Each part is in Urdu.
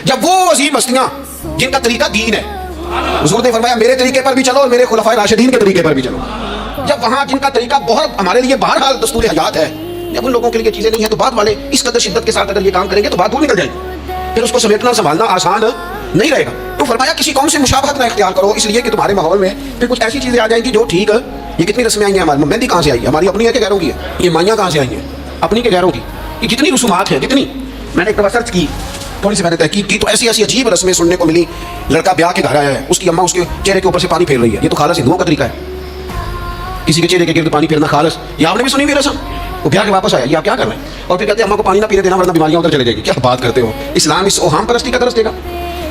جب وہ عظیم ہستیاں جن کا طریقہ دین ہے، حضور نے فرمایا میرے طریقے پر بھی چلو اور میرے خلفائے راشدین کے طریقے پر بھی چلو، جب وہاں جن کا طریقہ بہت ہمارے لیے بہرحال دستور حیات ہے، جب ان لوگوں کے لیے چیزیں نہیں ہیں تو بعد والے اس قدر شدت کے ساتھ اگر یہ کام کریں گے تو بات دور نکل جائے گی، پھر اس کو سمیٹنا سنبھالنا آسان نہیں رہے گا۔ تو فرمایا کسی قوم سے مشابہت نہ اختیار کرو، اس لیے کہ تمہارے ماحول میں پھر کچھ ایسی چیزیں آ جائیں گی جو ٹھیک ہے، یہ کتنی رسمیں آئی ہیں ہماری، مہندی کہاں سے آئی ہے، ہماری اپنی ہے کہ غیروں کی ہے، یہ مائیاں کہاں سے آئی ہیں، اپنی کے غیروں کی، یہ جتنی رسومات ہیں جتنی، میں نے ایک دفعہ سرچ کی، تھوڑی سی میں نے تحقیق کی تو ایسی ایسی عجیب رسمیں سننے کو ملی، لڑکا بیاہ کے گھر آیا ہے، اس کی اماں اس کے چہرے کے اوپر سے پانی پھیر رہی ہے، یہ تو خالص ہندوؤں کا طریقہ ہے، کسی کے چہرے کے گرد پانی پھیرنا خالص، یہ آپ نے بھی سنی ہوئی رسم، وہ بیاہ کے واپس آیا، یہ آپ کیا کر رہے ہیں، اور پھر کہتے ہیں اماں کو پانی نہ پینے دینا ورنہ بیماریاں ادھر چلے جائے گی، کیا بات کرتے ہو، اسلام اس اوہام پرستی کا درس دے گا؟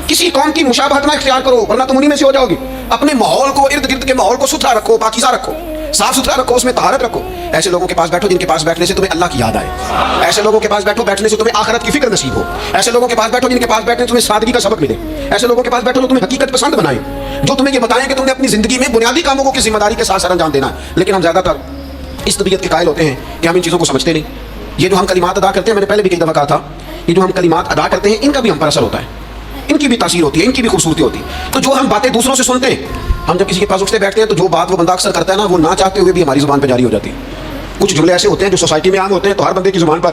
کسی قوم کی مشابہت نہ اختیار کرو ورنہ تم انہی میں سے ہو جاؤ گے، اپنے ماحول کو، ارد گرد کے ماحول کو ستھرا رکھو، پاکیزہ رکھو، صاف ستھرا رکھو، اس میں طہارت رکھو، ایسے لوگوں کے پاس بیٹھو جن کے پاس بیٹھنے سے تمہیں اللہ کی یاد آئے، ایسے لوگوں کے پاس بیٹھو بیٹھنے سے تمہیں آخرت کی فکر نصیب ہو، ایسے لوگوں کے پاس بیٹھو جن کے پاس بیٹھنے سے تمہیں سادگی کا سبق ملے، ایسے لوگوں کے پاس بیٹھو جو تمہیں حقیقت پسند بنائیں، جو تمہیں یہ بتائیں کہ تم نے اپنی زندگی میں بنیادی کاموں کو کس ذمہ داری کے ساتھ سر انجام دینا ہے۔ لیکن ہم زیادہ تر اس طبیعت کے قائل ہوتے ہیں کہ ہم ان چیزوں کو سمجھتے نہیں، یہ جو ہم کلمات ادا کرتے ہیں، میں نے پہلے بھی کئی دفعہ کہا تھا، یہ جو ہم کلمات ادا کرتے ہیں ان کا بھی ہم پر اثر ہوتا ہے، ان کی بھی تاثیر ہوتی ہے، ان کی بھی خوبصورتی ہوتی ہے، تو جو ہم باتیں دوسروں سے سنتے ہیں، ہم جب کسی کے پاس اٹھتے بیٹھتے ہیں تو جو بات وہ بندہ اکثر کرتا ہے نا وہ نہ چاہتے ہوئے بھی ہماری زبان پہ جاری ہو جاتی ہے۔ کچھ جملے ایسے ہوتے ہیں جو سوسائٹی میں عام ہوتے ہیں تو ہر بندے کی زبان پر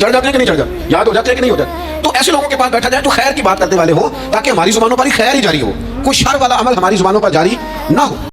چڑھ جاتے ہیں کہ نہیں چڑھ جاتے، یاد ہو جاتے ہیں کہ نہیں ہو جاتے، تو ایسے لوگوں کے پاس بیٹھا جائے جو خیر کی بات کرنے والے ہوں تاکہ ہماری زبانوں پر ہی خیر ہی جاری ہو، کوئی شر والا عمل ہماری زبانوں پر جاری نہ ہو۔